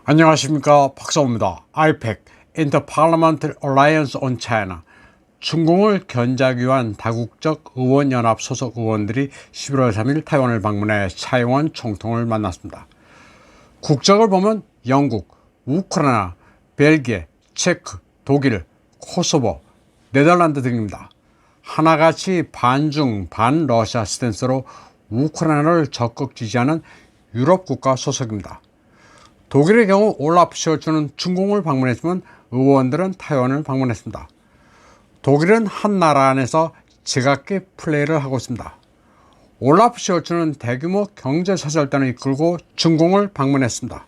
안녕하십니까, 박사호입니다. IPEC Interparliamentary Alliance on China, 중공을 견제하기 위한 다국적 의원연합 소속 의원들이 11월 3일 타이완을 방문해 차이원 총통을 만났습니다. 국적을 보면 영국, 우크라이나, 벨기에, 체크, 독일, 코소보, 네덜란드 등입니다. 하나같이 반중, 반러시아 스탠스로 우크라이나를 적극 지지하는 유럽 국가 소속입니다. 독일의 경우 올라프 숄츠는 중공을 방문했지만 의원들은 타이완을 방문했습니다. 독일은 한 나라 안에서 제각기 플레이를 하고 있습니다. 올라프 숄츠는 대규모 경제사절단을 이끌고 중공을 방문했습니다.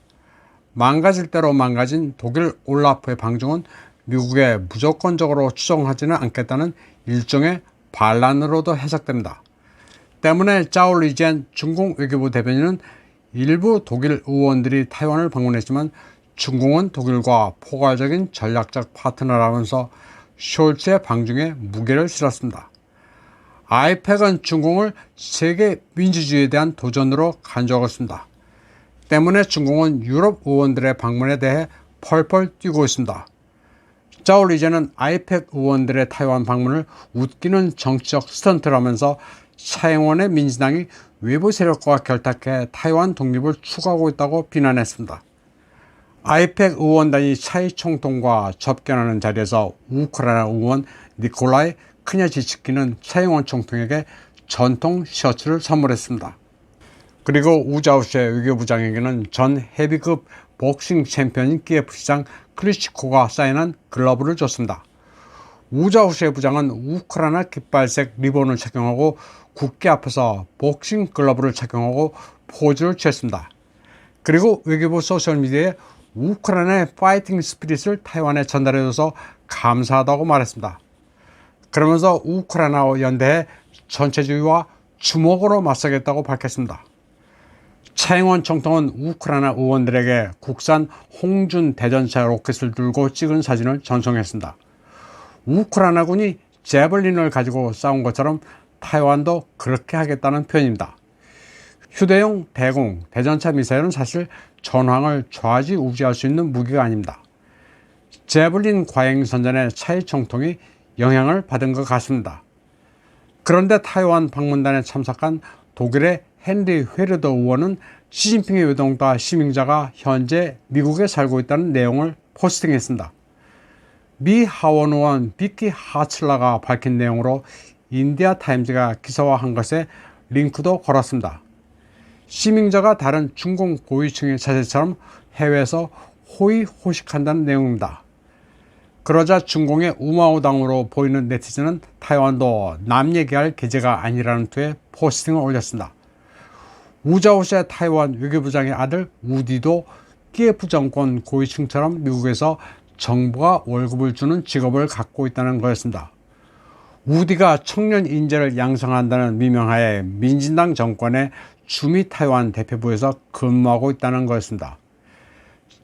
망가질 대로 망가진 독일 올라프의 방중은 미국에 무조건적으로 추종하지는 않겠다는 일종의 반란으로도 해석됩니다. 때문에 짜올리젠 중공 외교부 대변인은 일부 독일 의원들이 타이완을 방문했지만 중공은 독일과 포괄적인 전략적 파트너라면서 숄츠의 방중에 무게를 실었습니다. 아이펙은 중공을 세계 민주주의에 대한 도전으로 간주하고 있습니다. 때문에 중공은 유럽 의원들의 방문에 대해 펄펄 뛰고 있습니다. 짜올리제는 아이펙 의원들의 타이완 방문을 웃기는 정치적 스턴트라면서 차이원의 민주당이 외부 세력과 결탁해 타이완 독립을 추구하고 있다고 비난했습니다. 아이펙 의원단이 차이 총통과 접견하는 자리에서 우크라이나 의원 니콜라이 크냐지츠키는 차이원 총통에게 전통 셔츠를 선물했습니다. 그리고 우자우시의 외교부장에게는 전 헤비급 복싱 챔피언인 키예프 시장 클리치코가 사인한 글러브를 줬습니다. 우자우시의 부장은 우크라이나 깃발색 리본을 착용하고 국기 앞에서 복싱 글러브를 착용하고 포즈를 취했습니다. 그리고 외교부 소셜미디어에 우크라이나의 파이팅 스피릿을 타이완에 전달해줘서 감사하다고 말했습니다. 그러면서 우크라이나와 연대해 전체주의와 주먹으로 맞서겠다고 밝혔습니다. 차이원 총통은 우크라이나 의원들에게 국산 홍준 대전차 로켓을 들고 찍은 사진을 전송했습니다. 우크라이나군이 제블린을 가지고 싸운 것처럼 타이완도 그렇게 하겠다는 표현입니다. 휴대용 대공 대전차 미사일은 사실 전황을 좌지우지할 수 있는 무기가 아닙니다. 제블린 과행 선전에 차이 총통이 영향을 받은 것 같습니다. 그런데 타이완 방문단에 참석한 독일의 헨리 회르더 의원은 시진핑의 외동딸 시밍자가 현재 미국에 살고 있다는 내용을 포스팅했습니다. 미 하원 의원 비키 하츠라가 밝힌 내용으로 인디아 타임즈가 기사화한 것에 링크도 걸었습니다. 시밍자가 다른 중공 고위층의 자제처럼 해외에서 호의호식한다는 내용입니다. 그러자 중공의 우마우당으로 보이는 네티즌은 타이완도 남 얘기할 계제가 아니라는 투의 포스팅을 올렸습니다. 우자오시의 타이완 외교부장의 아들 우디도 키예프 정권 고위층처럼 미국에서 정부가 월급을 주는 직업을 갖고 있다는 거였습니다. 우디가 청년 인재를 양성한다는 미명하에 민진당 정권의 주미 타이완 대표부에서 근무하고 있다는 거였습니다.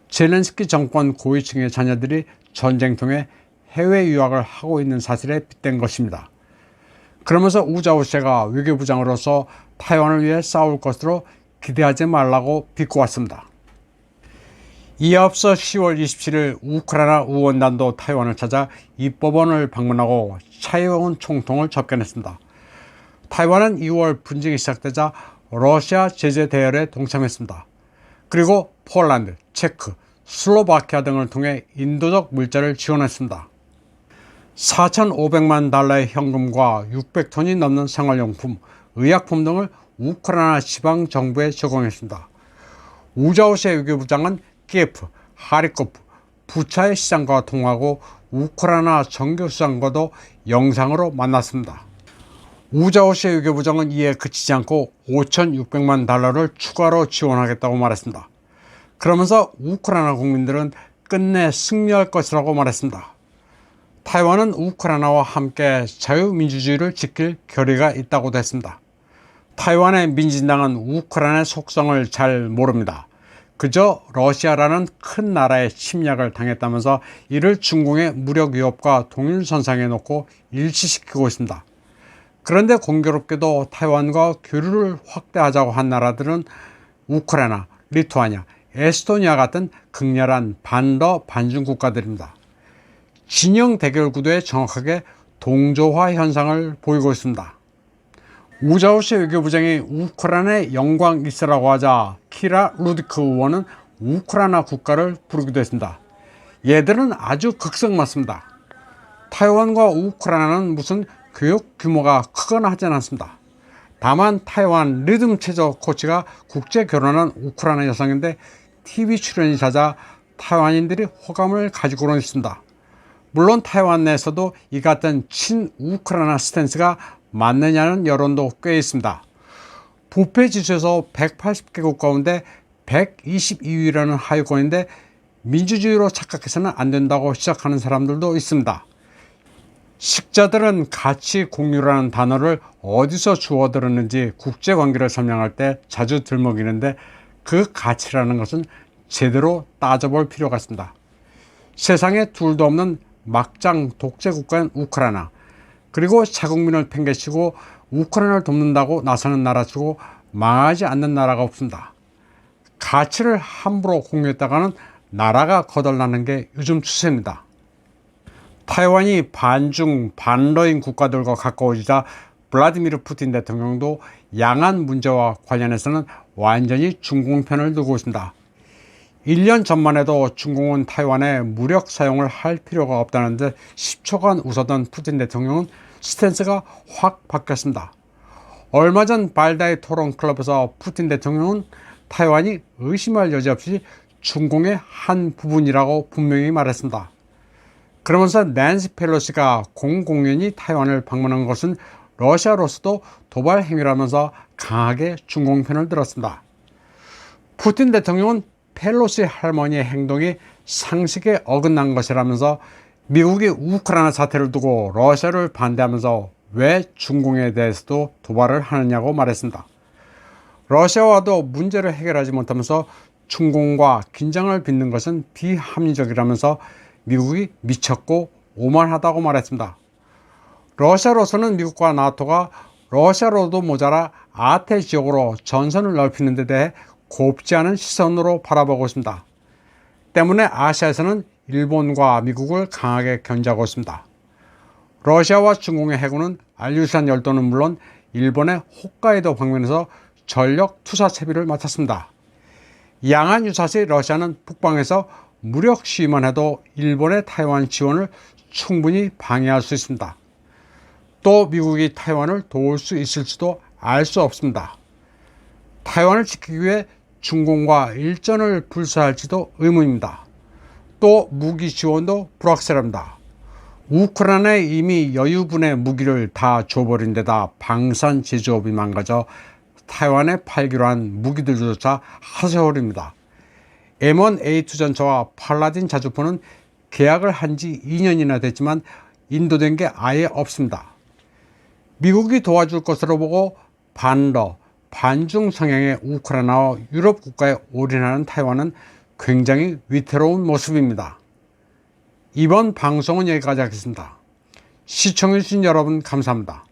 젤렌스키 정권 고위층의 자녀들이 전쟁통에 해외 유학을 하고 있는 사실에 빗댄 것입니다. 그러면서 우자오시가 외교부장으로서 타이완을 위해 싸울 것으로 기대하지 말라고 비꼬았습니다. 이에 앞서 10월 27일 우크라이나 의원단도 타이완을 찾아 입법원을 방문하고 차이원 총통을 접견했습니다. 타이완은 2월 분쟁이 시작되자 러시아 제재 대열에 동참했습니다. 그리고 폴란드, 체크, 슬로바키아 등을 통해 인도적 물자를 지원했습니다. 4,500만 달러의 현금과 600톤이 넘는 생활용품, 의약품 등을 우크라이나 지방정부에 제공했습니다. 우자우시의 외교부장은 키예프, 하리코프, 부차의 시장과 통화하고 우크라이나 정교수장과도 영상으로 만났습니다. 우자오시의 외교부장은 이에 그치지 않고 5,600만 달러를 추가로 지원하겠다고 말했습니다. 그러면서 우크라이나 국민들은 끝내 승리할 것이라고 말했습니다. 타이완은 우크라이나와 함께 자유민주주의를 지킬 결의가 있다고도 했습니다. 타이완의 민진당은 우크라이나의 속성을 잘 모릅니다. 그저 러시아라는 큰 나라의 침략을 당했다면서 이를 중공의 무력 위협과 동일선상에 놓고 일치시키고 있습니다. 그런데 공교롭게도 타이완과 교류를 확대하자고 한 나라들은 우크라이나, 리투아니아, 에스토니아 같은 극렬한 반러 반중 국가들입니다. 진영 대결 구도에 정확하게 동조화 현상을 보이고 있습니다. 우자우시 외교부장이 우크라이나의 영광 있으라고 하자 키라 루디크 의원은 우크라이나 국가를 부르기도 했습니다. 얘들은 아주 극성 맞습니다. 타이완과 우크라이나는 무슨 교육 규모가 크거나 하진 않습니다. 다만 타이완 리듬 체조 코치가 국제 결혼한 우크라이나 여성인데 TV 출연이 잦아 타이완인들이 호감을 가지고는 있습니다. 물론 타이완 내에서도 이 같은 친 우크라이나 스탠스가 맞느냐는 여론도 꽤 있습니다. 부패 지수에서 180개국 가운데 122위라는 하위권인데 민주주의로 착각해서는 안 된다고 시작하는 사람들도 있습니다. 식자들은 가치 공유라는 단어를 어디서 주워들었는지 국제관계를 설명할 때 자주 들먹이는데 그 가치라는 것은 제대로 따져볼 필요가 있습니다. 세상에 둘도 없는 막장 독재국가인 우크라이나, 그리고 자국민을 팽개치고 우크라이나를 돕는다고 나서는 나라치고 망하지 않는 나라가 없습니다. 가치를 함부로 공유했다가는 나라가 거덜나는 게 요즘 추세입니다. 타이완이 반중 반러인 국가들과 가까워지자 블라디미르 푸틴 대통령도 양안 문제와 관련해서는 완전히 중공 편을 들고 있습니다. 1년 전만 해도 중공은 타이완에 무력 사용을 할 필요가 없다는 데 10초간 웃었던 푸틴 대통령은 스탠스가 확 바뀌었습니다. 얼마 전 발다이 토론 클럽에서 푸틴 대통령은 타이완이 의심할 여지 없이 중공의 한 부분이라고 분명히 말했습니다. 그러면서 낸시 펠로시가 공공연히 타이완을 방문한 것은 러시아로서도 도발 행위라면서 강하게 중공 편을 들었습니다. 푸틴 대통령은 펠로시 할머니의 행동이 상식에 어긋난 것이라면서 미국이 우크라이나 사태를 두고 러시아를 반대하면서 왜 중공에 대해서도 도발을 하느냐고 말했습니다. 러시아와도 문제를 해결하지 못하면서 중공과 긴장을 빚는 것은 비합리적이라면서 미국이 미쳤고 오만하다고 말했습니다. 러시아로서는 미국과 나토가 러시아로도 모자라 아태 지역으로 전선을 넓히는 데 대해 곱지 않은 시선으로 바라보고 있습니다. 때문에 아시아에서는 일본과 미국을 강하게 견제하고 있습니다. 러시아와 중공의 해군은 알류산 열도는 물론 일본의 홋카이도 방면에서 전력 투사 채비를 마쳤습니다. 양안 유사 시 러시아는 북방에서 무력 시위만 해도 일본의 타이완 지원을 충분히 방해할 수 있습니다. 또 미국이 타이완을 도울 수 있을지도 알 수 없습니다. 타이완을 지키기 위해 중공과 일전을 불사할지도 의문입니다. 또 무기 지원도 불확실합니다. 우크라이나에 이미 여유분의 무기를 다 줘버린 데다 방산 제조업이 망가져 타이완에 팔기로 한 무기들조차 하세월입니다. M1A2 전차와 팔라딘 자주포는 계약을 한 지 2년이나 됐지만 인도된 게 아예 없습니다. 미국이 도와줄 것으로 보고 반러, 반중 성향의 우크라이나와 유럽 국가에 올인하는 타이완은 굉장히 위태로운 모습입니다. 이번 방송은 여기까지 하겠습니다. 시청해주신 여러분 감사합니다.